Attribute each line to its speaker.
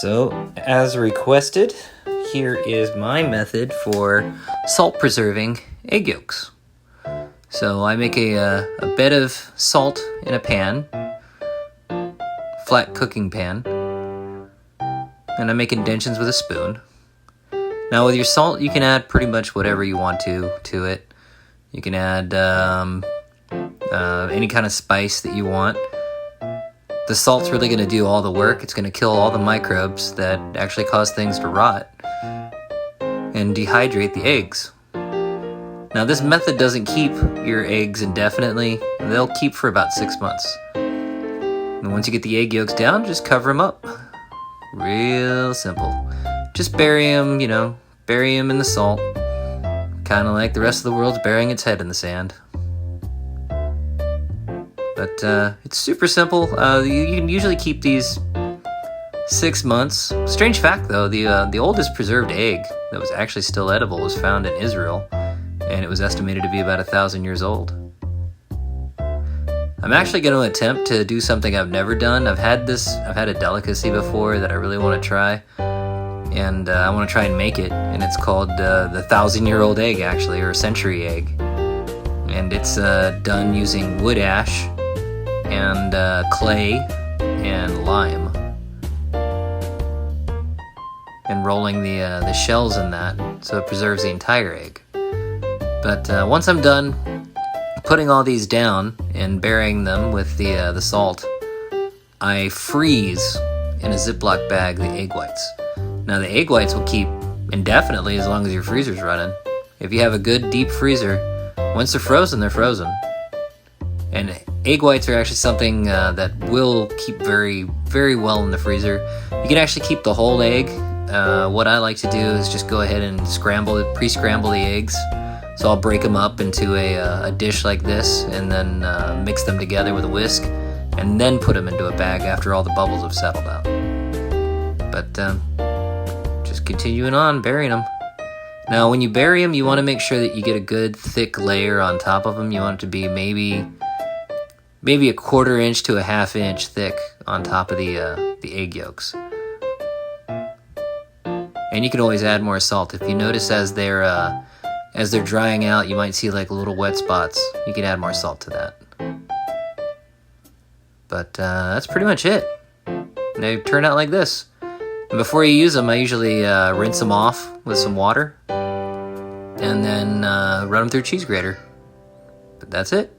Speaker 1: So, as requested, here is my method for salt preserving egg yolks. So I make a bed of salt in a pan, flat cooking pan, and I make indentions with a spoon. Now with your salt, you can add pretty much whatever you want to it. You can add any kind of spice that you want. The salt's really going to do all the work. It's going to kill all the microbes that actually cause things to rot and dehydrate the eggs. Now this method doesn't keep your eggs indefinitely. They'll keep for about 6 months. And once you get the egg yolks down, just cover them up. Real simple. Just bury them in the salt. Kind of like the rest of the world's burying its head in the sand. But it's super simple. You can usually keep these 6 months. Strange fact though, the oldest preserved egg that was actually still edible was found in Israel, and it was estimated to be about 1,000 years old. I'm actually going to attempt to do something I've never done. I've had a delicacy before that I really want to try, and I want to try and make it, and it's called the 1,000-year-old egg, actually, or century egg. And it's done using wood ash and clay and lime, and rolling the shells in that so it preserves the entire egg. But once I'm done putting all these down and burying them with the salt, I freeze in a Ziploc bag the egg whites. Now the egg whites will keep indefinitely as long as your freezer's running. If you have a good deep freezer, once they're frozen, they're frozen. And egg whites are actually something that will keep very, very well in the freezer. You can actually keep the whole egg. What I like to do is just go ahead and pre-scramble the eggs. So I'll break them up into a dish like this, and then mix them together with a whisk, and then put them into a bag after all the bubbles have settled out. But just continuing on, burying them. Now when you bury them, you want to make sure that you get a good thick layer on top of them. You want it to be maybe a 1/4 inch to a 1/2 inch thick on top of the egg yolks. And you can always add more salt. If you notice as they're drying out, you might see like little wet spots. You can add more salt to that. But that's pretty much it. They turn out like this. And before you use them, I usually rinse them off with some water, and then run them through a cheese grater. But that's it.